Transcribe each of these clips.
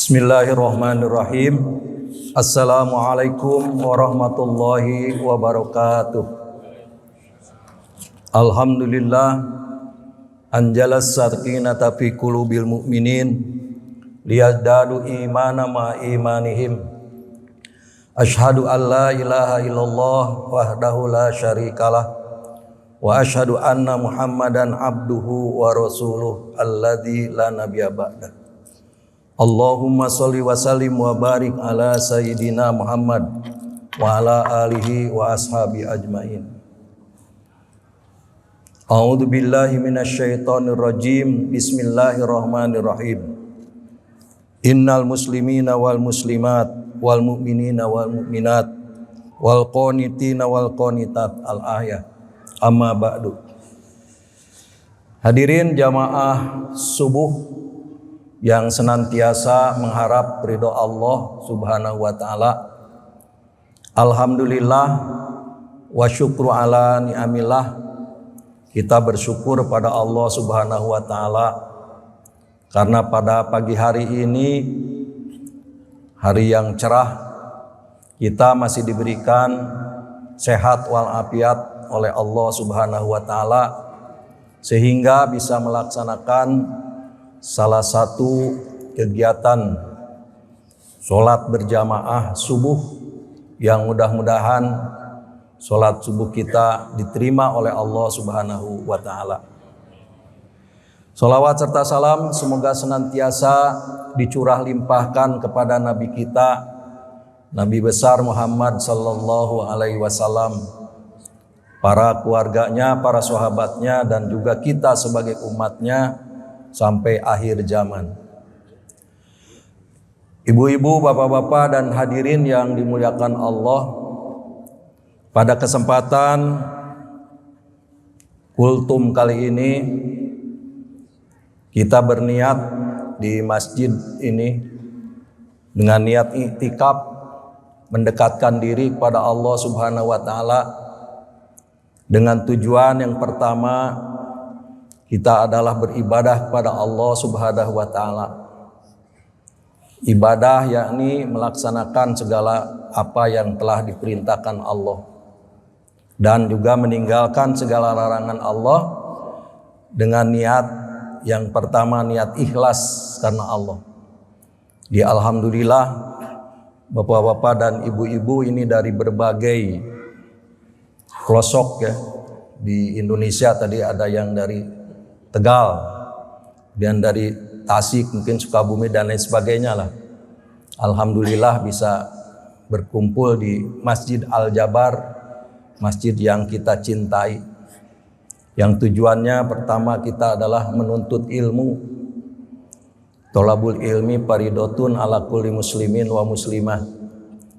Bismillahirrahmanirrahim. Assalamualaikum warahmatullahi wabarakatuh. Alhamdulillah anjalas sakinata fi qulubil mu'minin liyazdadu imana ma imanihim. Asyhadu an la ilaha illallah wahdahu la syarikalah wa asyhadu anna Muhammadan abduhu wa rasuluh alladzi la nabiyya ba'dah. Allahumma sholli wa sallim wa barik ala sayyidina Muhammad wa ala alihi wa ashabi ajmain. A'udzu billahi minasyaitonir rajim. Bismillahirrahmanirrahim. Innal muslimina wal muslimat wal mu'minina wal mu'minat wal qanitina wal qanitat al-ayah. Amma ba'du. Hadirin jamaah subuh yang senantiasa mengharap ridho Allah Subhanahu wa taala. Alhamdulillah wa syukru ala ni'amillah. Kita bersyukur pada Allah Subhanahu wa taala karena pada pagi hari ini, hari yang cerah, kita masih diberikan sehat walafiat oleh Allah Subhanahu wa taala sehingga bisa melaksanakan salah satu kegiatan sholat berjamaah subuh yang mudah-mudahan sholat subuh kita diterima oleh Allah Subhanahu wa ta'ala. Sholawat serta salam semoga senantiasa dicurah limpahkan kepada Nabi kita, Nabi besar Muhammad sallallahu alaihi wasallam, para keluarganya, para sahabatnya, dan juga kita sebagai umatnya sampai akhir zaman. Ibu-ibu, bapak-bapak, dan hadirin yang dimuliakan Allah, pada kesempatan kultum kali ini kita berniat di masjid ini dengan niat iktikaf, mendekatkan diri kepada Allah Subhanahu wa taala dengan tujuan yang pertama, kita adalah beribadah kepada Allah Subhanahu wa taala. Ibadah yakni melaksanakan segala apa yang telah diperintahkan Allah dan juga meninggalkan segala larangan Allah dengan niat yang pertama, niat ikhlas karena Allah. Di alhamdulillah bapak-bapak dan ibu-ibu ini dari berbagai pelosok ya di Indonesia, tadi ada yang dari Tegal, dan dari Tasik, mungkin Sukabumi dan lain sebagainya lah. Alhamdulillah bisa berkumpul di Masjid Al-Jabar, masjid yang kita cintai. Yang tujuannya pertama kita adalah menuntut ilmu. Tholabul ilmi faridotun ala kulli muslimin wa muslimah.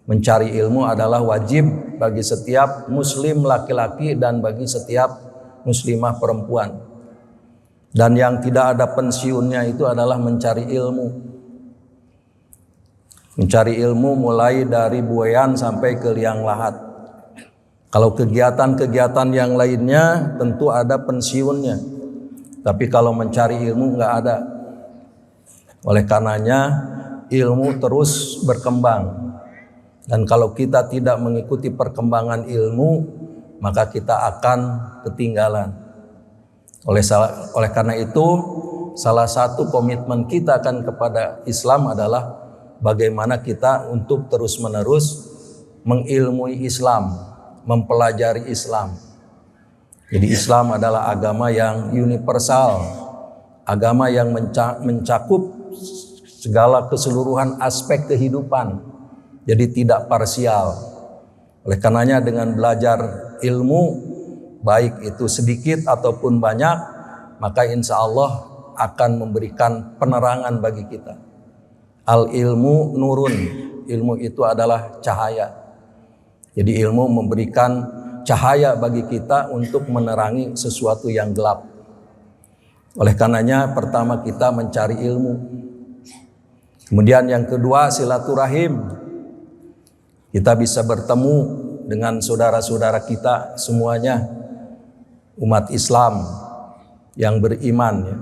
Mencari ilmu adalah wajib bagi setiap muslim laki-laki dan bagi setiap muslimah perempuan. Dan yang tidak ada pensiunnya itu adalah mencari ilmu. Mencari ilmu mulai dari buayan sampai ke liang lahat. Kalau kegiatan-kegiatan yang lainnya tentu ada pensiunnya. Tapi kalau mencari ilmu nggak ada. Oleh karenanya ilmu terus berkembang. Dan kalau kita tidak mengikuti perkembangan ilmu, maka kita akan ketinggalan. Oleh karena itu, salah satu komitmen kita kan kepada Islam adalah bagaimana kita untuk terus-menerus mengilmui Islam, mempelajari Islam. Jadi Islam adalah agama yang universal, agama yang mencakup segala keseluruhan aspek kehidupan. Jadi tidak parsial. Oleh karenanya dengan belajar ilmu, baik itu sedikit ataupun banyak, maka insya Allah akan memberikan penerangan bagi kita. Al ilmu nurun, ilmu itu adalah cahaya. Jadi ilmu memberikan cahaya bagi kita untuk menerangi sesuatu yang gelap. Oleh karenanya pertama kita mencari ilmu. Kemudian yang kedua silaturahim. Kita bisa bertemu dengan saudara-saudara kita semuanya, umat Islam yang beriman ya.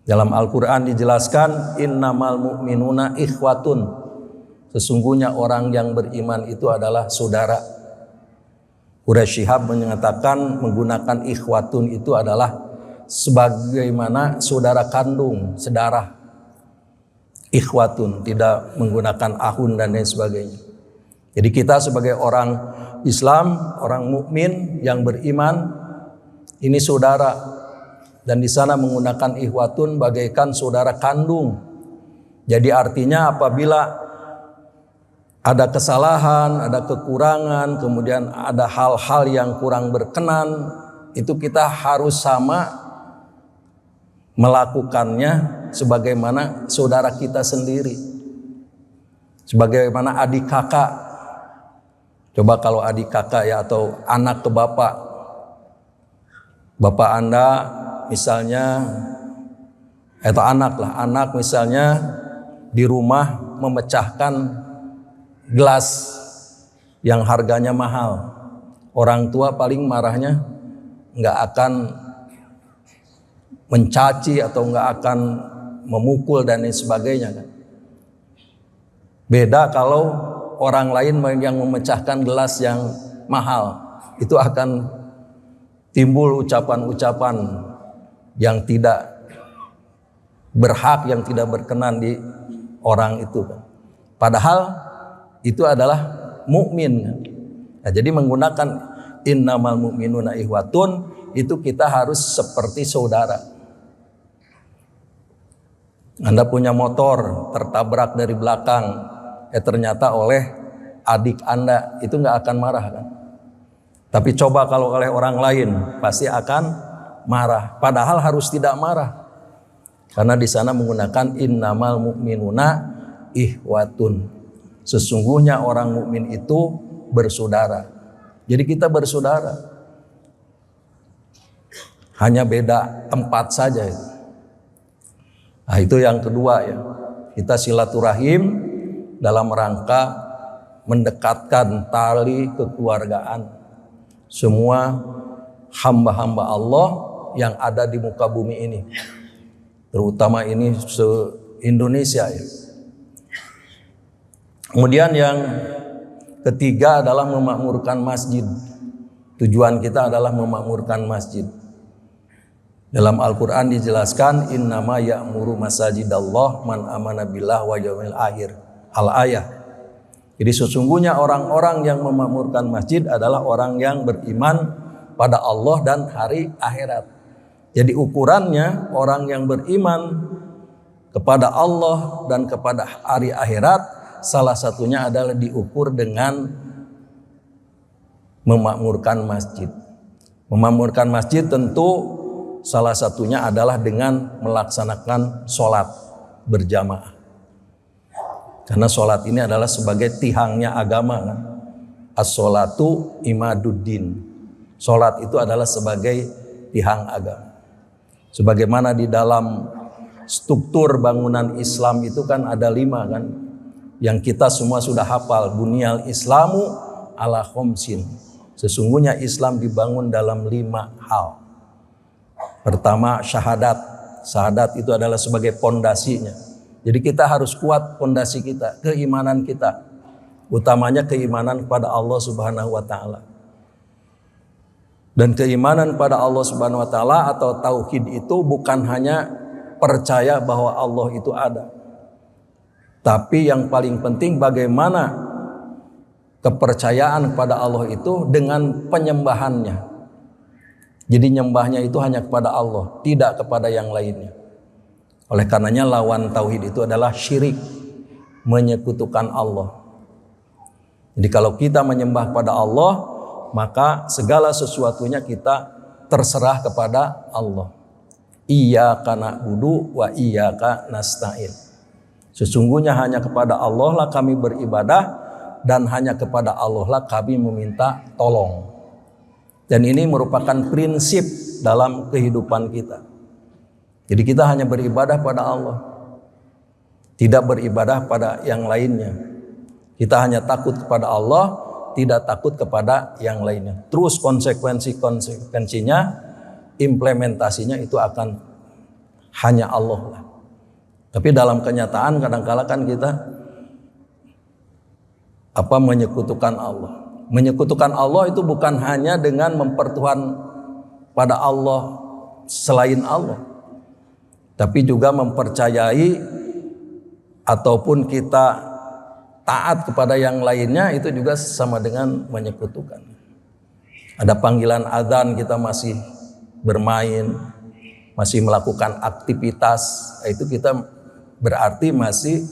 Dalam Al-Quran dijelaskan innamal mu'minuna ikhwatun. Sesungguhnya orang yang beriman itu adalah saudara. Quraisy Shihab menyatakan menggunakan ikhwatun itu adalah sebagaimana saudara kandung, sedarah. Ikhwatun, tidak menggunakan ahun dan lain sebagainya. Jadi kita sebagai orang Islam, orang mukmin yang beriman, ini saudara. Dan di sana menggunakan ikhwatun bagaikan saudara kandung. Jadi artinya apabila ada kesalahan, ada kekurangan, kemudian ada hal-hal yang kurang berkenan, itu kita harus sama melakukannya sebagaimana saudara kita sendiri. Sebagaimana adik kakak. Coba kalau adik kakak ya, atau anak ke bapak. Bapak Anda misalnya, atau anak misalnya di rumah memecahkan gelas yang harganya mahal. Orang tua paling marahnya nggak akan mencaci atau nggak akan memukul dan lain sebagainya kan. Beda kalau orang lain yang memecahkan gelas yang mahal, itu akan timbul ucapan-ucapan yang tidak berhak, yang tidak berkenan di orang itu. Padahal itu adalah mukmin. Nah, jadi menggunakan innamal mu'minuna ikhwatun itu kita harus seperti saudara. Anda punya motor tertabrak dari belakang, ternyata oleh adik Anda, itu nggak akan marah kan? Tapi coba kalau oleh orang lain, pasti akan marah. Padahal harus tidak marah. Karena di sana menggunakan innamal mu'minuna ikhwatun. Sesungguhnya orang mukmin itu bersaudara. Jadi kita bersaudara. Hanya beda tempat saja itu. Nah, itu yang kedua ya. Kita silaturahim dalam rangka mendekatkan tali kekeluargaan semua hamba-hamba Allah yang ada di muka bumi ini, terutama ini se-Indonesia ya. Kemudian yang ketiga adalah memakmurkan masjid. Tujuan kita adalah memakmurkan masjid. Dalam Al-Quran dijelaskan innama ya'muru masajidallah man amana billah wa yaumil akhir. Al-ayah. Jadi sesungguhnya orang-orang yang memakmurkan masjid adalah orang yang beriman pada Allah dan hari akhirat. Jadi ukurannya orang yang beriman kepada Allah dan kepada hari akhirat, salah satunya adalah diukur dengan memakmurkan masjid. Memakmurkan masjid tentu salah satunya adalah dengan melaksanakan sholat berjamaah. Karena sholat ini adalah sebagai tihangnya agama kan? As-sholatu imaduddin. Sholat itu adalah sebagai tihang agama. Sebagaimana di dalam struktur bangunan Islam itu kan ada 5 kan, yang kita semua sudah hafal. Bunyal Islamu ala khomsin. Sesungguhnya Islam dibangun dalam 5 hal. Pertama syahadat. Syahadat itu adalah sebagai pondasinya. Jadi kita harus kuat pondasi kita, keimanan kita. Utamanya keimanan kepada Allah Subhanahu wa taala. Dan keimanan pada Allah Subhanahu wa taala atau tauhid itu bukan hanya percaya bahwa Allah itu ada. Tapi yang paling penting bagaimana kepercayaan kepada Allah itu dengan penyembahannya. Jadi nyembahnya itu hanya kepada Allah, tidak kepada yang lainnya. Oleh karenanya lawan tauhid itu adalah syirik, menyekutukan Allah. Jadi kalau kita menyembah kepada Allah, maka segala sesuatunya kita terserah kepada Allah. Iyyaka na'budu wa iyyaka nasta'in. Sesungguhnya hanya kepada Allah lah kami beribadah dan hanya kepada Allah lah kami meminta tolong. Dan ini merupakan prinsip dalam kehidupan kita. Jadi kita hanya beribadah pada Allah, tidak beribadah pada yang lainnya. Kita hanya takut kepada Allah, tidak takut kepada yang lainnya. Terus konsekuensinya, implementasinya itu akan hanya Allah lah. Tapi dalam kenyataan kadang-kala kan kita menyekutukan Allah. Menyekutukan Allah itu bukan hanya dengan mempertuhan pada Allah selain Allah, tapi juga mempercayai ataupun kita taat kepada yang lainnya, itu juga sama dengan menyekutukan. Ada panggilan azan kita masih bermain, masih melakukan aktivitas, itu kita berarti masih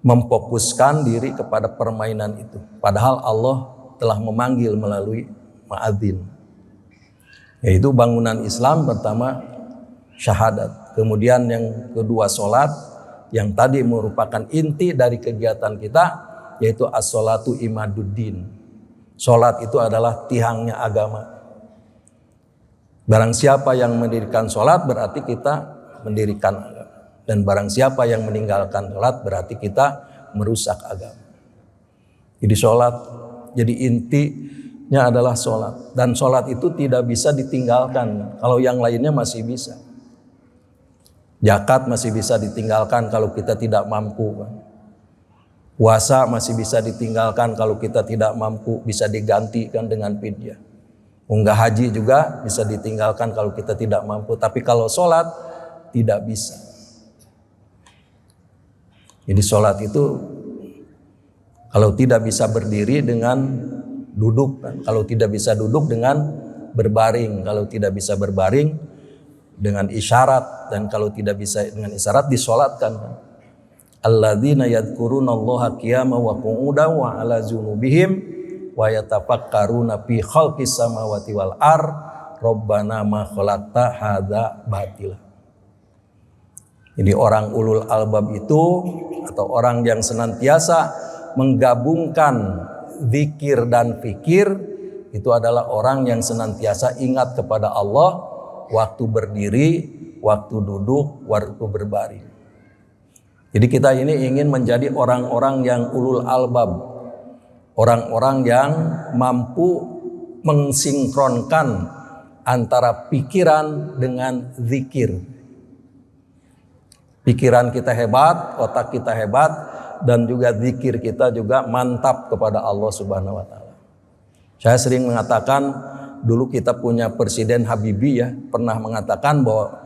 memfokuskan diri kepada permainan itu. Padahal Allah telah memanggil melalui muadzin. Yaitu bangunan Islam pertama syahadat. Kemudian yang kedua sholat, yang tadi merupakan inti dari kegiatan kita, yaitu as-sholatu imaduddin. Sholat itu adalah tiangnya agama. Barang siapa yang mendirikan sholat berarti kita mendirikan agama. Dan barang siapa yang meninggalkan sholat berarti kita merusak agama. Jadi sholat, jadi intinya adalah sholat. Dan sholat itu tidak bisa ditinggalkan. Kalau yang lainnya masih bisa. Zakat masih bisa ditinggalkan kalau kita tidak mampu. Puasa masih bisa ditinggalkan kalau kita tidak mampu, bisa digantikan dengan fidyah. Unggah haji juga bisa ditinggalkan kalau kita tidak mampu. Tapi kalau sholat tidak bisa. Jadi sholat itu kalau tidak bisa berdiri dengan duduk, kalau tidak bisa duduk dengan berbaring, kalau tidak bisa berbaring dengan isyarat, dan kalau tidak bisa dengan isyarat disolatkan. Alladzina yadhkurunallaha qiyaman wa qu'udan wa 'ala dzunubihim wa yatafakkaruna fi khalqis samawati wal rabbana ma khalaqta hadza batila. Jadi orang ulul albab itu atau orang yang senantiasa menggabungkan zikir dan fikir, itu adalah orang yang senantiasa ingat kepada Allah waktu berdiri, waktu duduk, waktu berbaring. Jadi kita ini ingin menjadi orang-orang yang ulul albab, orang-orang yang mampu mensinkronkan antara pikiran dengan zikir. Pikiran kita hebat, otak kita hebat, dan juga zikir kita juga mantap kepada Allah Subhanahu wa taala. Saya sering mengatakan, dulu kita punya Presiden Habibie ya, pernah mengatakan bahwa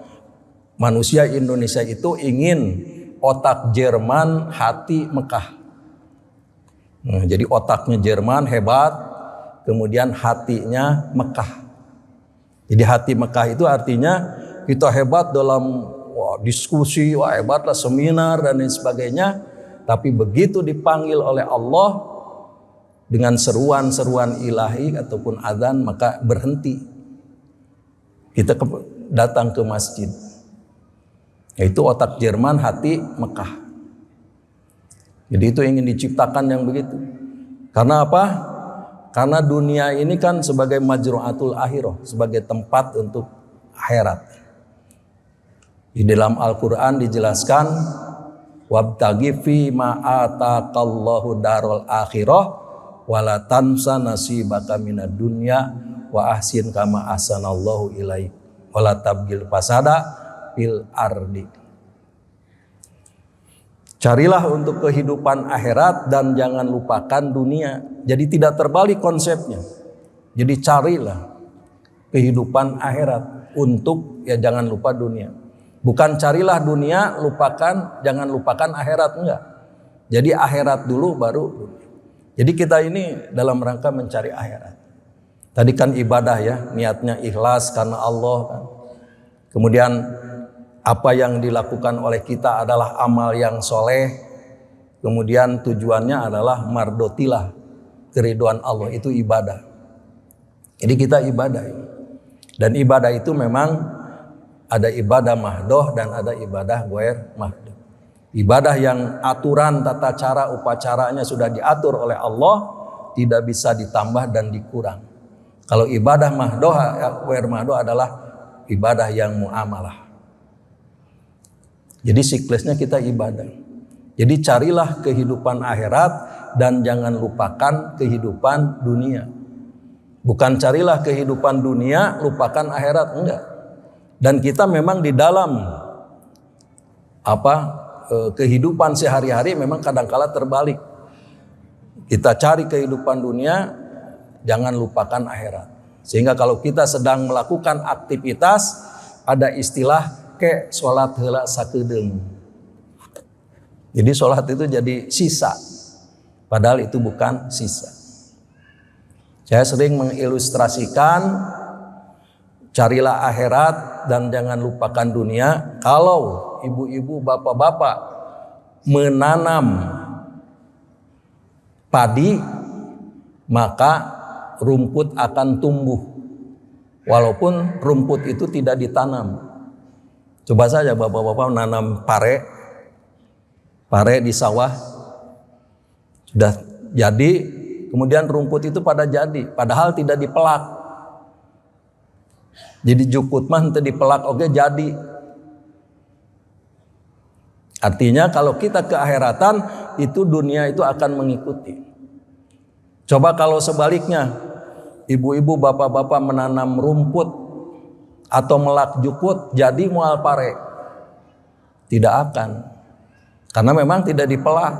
manusia Indonesia itu ingin otak Jerman, hati Mekah. Nah, jadi otaknya Jerman hebat, kemudian hatinya Mekah. Jadi hati Mekah itu artinya kita hebat dalam diskusi, hebatlah seminar dan lain sebagainya. Tapi begitu dipanggil oleh Allah dengan seruan-seruan ilahi ataupun azan, maka berhenti. Kita datang ke masjid. Yaitu otak Jerman, hati Mekah. Jadi itu ingin diciptakan yang begitu. Karena apa? Karena dunia ini kan sebagai majru'atul akhirah, sebagai tempat untuk akhirat. Di dalam Al-Quran dijelaskan, wabtaghi fi ma ataqallahu darul akhirah wala tansa nasibaka minad dunya wa ahsin kama ahsanallahu ilaik wala tabghil fasada fil ardi. Carilah untuk kehidupan akhirat dan jangan lupakan dunia. Jadi tidak terbalik konsepnya. Jadi carilah kehidupan akhirat untuk jangan lupa dunia. Bukan carilah dunia, jangan lupakan akhirat, enggak. Jadi akhirat dulu baru dunia. Jadi kita ini dalam rangka mencari akhirat. Tadi kan ibadah ya, niatnya ikhlas karena Allah kan. Kemudian apa yang dilakukan oleh kita adalah amal yang soleh. Kemudian tujuannya adalah mardotilah, keridhaan Allah, itu ibadah. Jadi kita ibadah. Dan ibadah itu memang ada ibadah mahdoh dan ada ibadah ghair mahdoh. Ibadah yang aturan tata cara upacaranya sudah diatur oleh Allah, tidak bisa ditambah dan dikurang. Kalau ibadah mahdoh, ghair mahdoh adalah ibadah yang muamalah. Jadi siklusnya kita ibadah. Jadi carilah kehidupan akhirat dan jangan lupakan kehidupan dunia. Bukan carilah kehidupan dunia, lupakan akhirat, enggak. Dan kita memang di dalam kehidupan sehari-hari memang kadangkala terbalik. Kita cari kehidupan dunia, jangan lupakan akhirat. Sehingga kalau kita sedang melakukan aktivitas, ada istilah ke sholat heula sakedeung. Jadi sholat itu jadi sisa, padahal itu bukan sisa. Saya sering mengilustrasikan, carilah akhirat dan jangan lupakan dunia. Kalau ibu-ibu, bapak-bapak menanam padi, maka rumput akan tumbuh walaupun rumput itu tidak ditanam. Coba saja bapak-bapak menanam pare di sawah, sudah jadi, kemudian rumput itu pada jadi, padahal tidak dipelak. Jadi jukut mah teu dipelak oke jadi. Artinya kalau kita ke akhiratan, itu dunia itu akan mengikuti. Coba kalau sebaliknya, ibu-ibu bapak-bapak menanam rumput atau melak jukut, jadi mual pare. Tidak akan, karena memang tidak dipelak.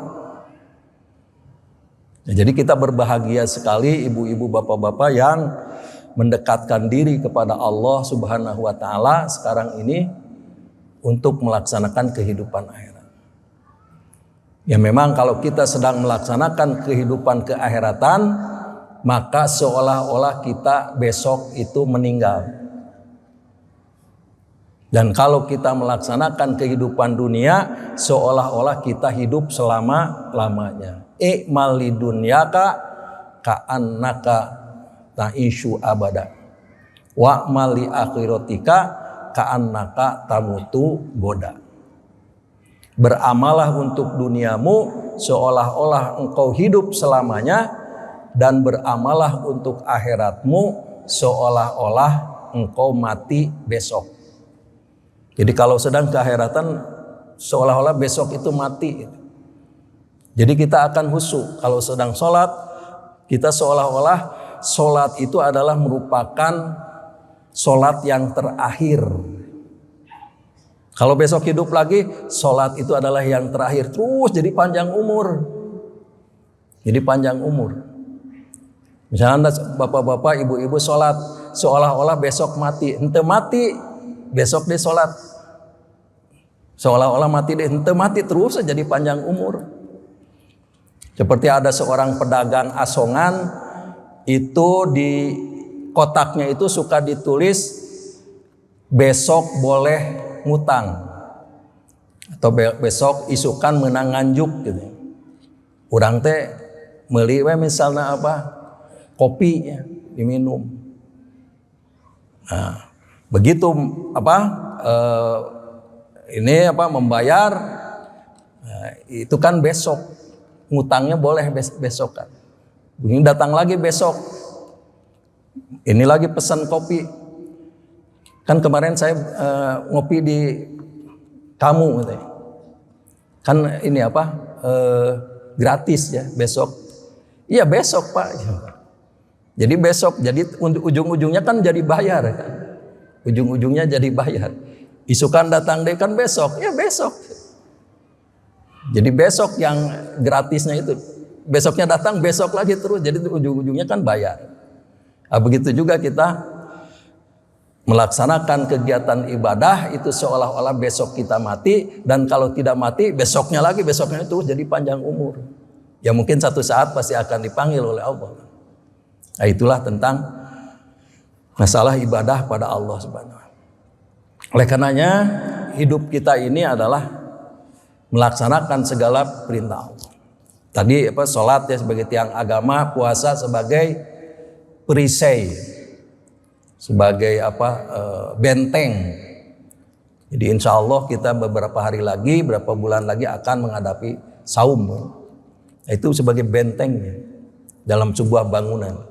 Jadi kita berbahagia sekali ibu-ibu bapak-bapak yang mendekatkan diri kepada Allah Subhanahu wa taala sekarang ini untuk melaksanakan kehidupan akhirat. Ya memang kalau kita sedang melaksanakan kehidupan keakhiratan, maka seolah-olah kita besok itu meninggal. Dan kalau kita melaksanakan kehidupan dunia, seolah-olah kita hidup selama-lamanya. I'mal lidunyaka ka'annaka ta'ishu abada. Wa'mal li akhiratika ka'annaka tamutu goda. Beramalah untuk duniamu seolah-olah engkau hidup selamanya, dan beramalah untuk akhiratmu seolah-olah engkau mati besok. Jadi kalau sedang keakhiratan seolah-olah besok itu mati. Jadi kita akan khusyuk. Kalau sedang sholat, kita seolah-olah sholat itu adalah merupakan sholat yang terakhir. Kalau besok hidup lagi, sholat itu adalah yang terakhir. Terus jadi panjang umur. Jadi panjang umur. Misalnya bapak-bapak, ibu-ibu sholat, seolah-olah besok mati. Ente mati, besok dia sholat. Seolah-olah mati deh, ente mati terus jadi panjang umur. Seperti ada seorang pedagang asongan, itu di kotaknya itu suka ditulis besok boleh ngutang atau besok isukan menang nganjuk gitu. Urang teh meuli we misalnya kopi ya, diminum. Nah, begitu membayar, nah, itu kan besok ngutangnya boleh besok kan. Begini datang lagi besok, ini lagi pesan kopi. Kan kemarin saya ngopi di kamu gitu ya. Kan ini gratis ya besok. Iya besok Pak. Jadi besok, jadi ujung-ujungnya kan jadi bayar kan. Ujung-ujungnya jadi bayar. Isukan datang deh kan besok, ya besok. Jadi besok yang gratisnya itu, besoknya datang besok lagi terus, jadi ujung-ujungnya kan bayar. Nah, begitu juga kita melaksanakan kegiatan ibadah itu seolah-olah besok kita mati, dan kalau tidak mati besoknya lagi, besoknya itu jadi panjang umur. Ya mungkin satu saat pasti akan dipanggil oleh Allah. Nah, itulah tentang masalah ibadah pada Allah Subhanahu wa taala. Oleh karenanya hidup kita ini adalah melaksanakan segala perintah Allah. Tadi salat ya sebagai tiang agama, puasa sebagai perisai, sebagai benteng. Jadi insya Allah kita beberapa hari lagi, beberapa bulan lagi akan menghadapi saum. Itu sebagai bentengnya dalam sebuah bangunan.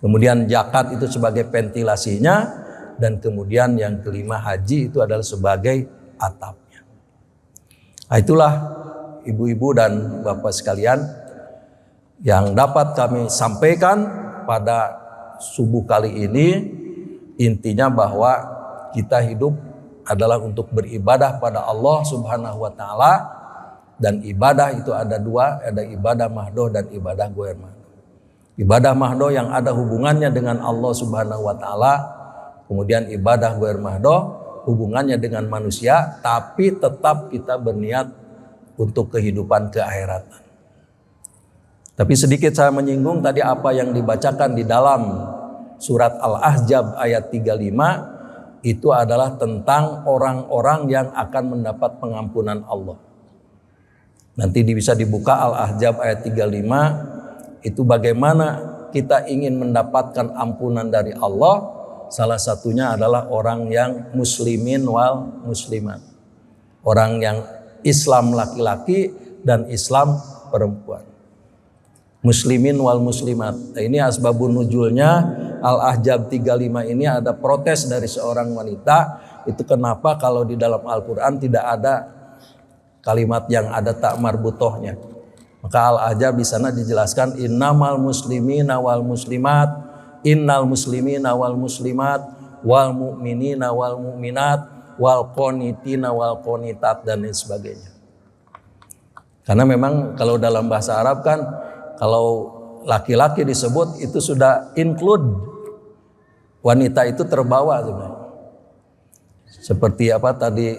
Kemudian zakat itu sebagai ventilasinya, dan kemudian yang kelima haji itu adalah sebagai atapnya. Nah, itulah ibu-ibu dan bapak sekalian yang dapat kami sampaikan pada subuh kali ini. Intinya bahwa kita hidup adalah untuk beribadah pada Allah Subhanahu wa taala, dan ibadah itu ada dua, ada ibadah mahdoh dan ibadah goer mahdoh. Ibadah mahdoh yang ada hubungannya dengan Allah Subhanahu wa taala, kemudian ibadah goer mahdoh hubungannya dengan manusia tapi tetap kita berniat untuk kehidupan keakhiratan. Tapi sedikit saya menyinggung tadi apa yang dibacakan di dalam surat Al-Ahzab ayat 35 itu adalah tentang orang-orang yang akan mendapat pengampunan Allah. Nanti bisa dibuka Al-Ahzab ayat 35, itu bagaimana kita ingin mendapatkan ampunan dari Allah. Salah satunya adalah orang yang muslimin wal muslimat, orang yang Islam laki-laki dan Islam perempuan. Muslimin wal muslimat. Nah, ini asbabun nuzulnya Al-Ahzab 35 ini ada protes dari seorang wanita. Itu kenapa kalau di dalam Al-Quran tidak ada kalimat yang ada tak marbutohnya. Maka Al-Ahzab di sana dijelaskan innamal muslimina wal muslimat, innal muslimina wal muslimat, wal mu'minina wal mu'minat, wal qonitina wal qonitat, dan lain sebagainya. Karena memang kalau dalam bahasa Arab kan kalau laki-laki disebut itu sudah include, wanita itu terbawa sebenarnya. Seperti apa tadi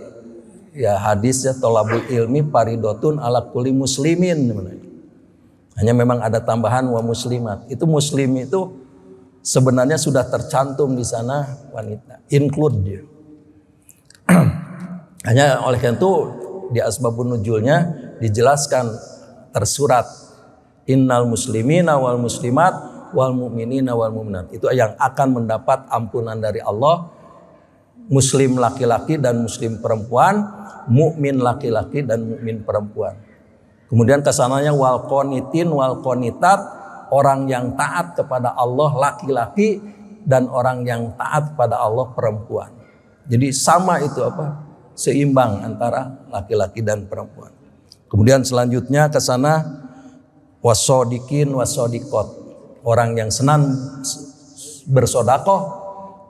ya hadisnya, tolabul ilmi paridotun ala kulli muslimin. Hanya memang ada tambahan wa muslimat. Itu muslim itu sebenarnya sudah tercantum di sana wanita, include dia. Hanya oleh karena itu di asbabun nuzulnya dijelaskan tersurat innal muslimina wal muslimat wal mu'minina wal mu'minat. Itu yang akan mendapat ampunan dari Allah, muslim laki-laki dan muslim perempuan, mukmin laki-laki dan mukmin perempuan. Kemudian kesananya wal qonitin wal qonitat, orang yang taat kepada Allah laki-laki dan orang yang taat pada Allah perempuan. Jadi sama itu apa? Seimbang antara laki-laki dan perempuan. Kemudian selanjutnya ke sana wasodikin wasodikot, orang yang senang bersodakoh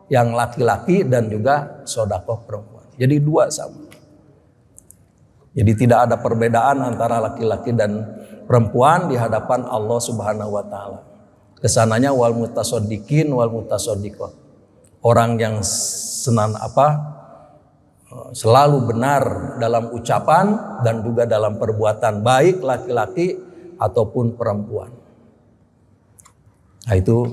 yang laki-laki dan juga sodakoh perempuan. Jadi dua sama. Jadi tidak ada perbedaan antara laki-laki dan perempuan di hadapan Allah Subhanahu wa taala. Kesananya wal mutasodikin wal mutasodikot, orang yang senang selalu benar dalam ucapan dan juga dalam perbuatan, baik laki-laki ataupun perempuan. Nah itu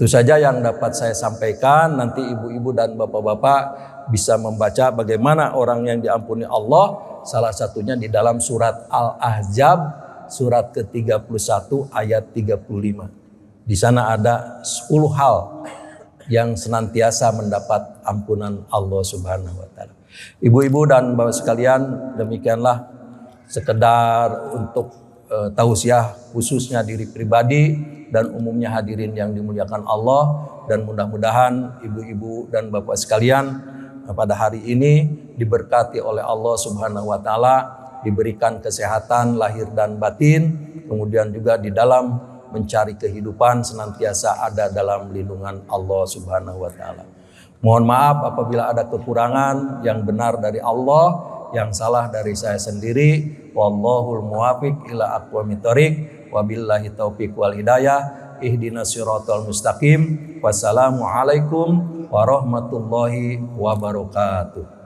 saja yang dapat saya sampaikan. Nanti ibu-ibu dan bapak-bapak bisa membaca bagaimana orang yang diampuni Allah, salah satunya di dalam surat Al-Ahzab surat ke-31 ayat 35. Di sana ada 10 hal yang senantiasa mendapat ampunan Allah Subhanahu wa taala. Ibu-ibu dan bapak sekalian, demikianlah sekedar untuk tausiah khususnya diri pribadi dan umumnya hadirin yang dimuliakan Allah, dan mudah-mudahan ibu-ibu dan bapak sekalian pada hari ini diberkati oleh Allah Subhanahu wa taala, diberikan kesehatan lahir dan batin, kemudian juga di dalam mencari kehidupan senantiasa ada dalam lindungan Allah Subhanahu wa taala. Mohon maaf apabila ada kekurangan, yang benar dari Allah, yang salah dari saya sendiri. Wallahul muwafiq ila aqwamit thoriq, wabillahi taufiq wal hidayah. Ihdinas siratal mustaqim. Wassalamualaikum warahmatullahi wabarakatuh.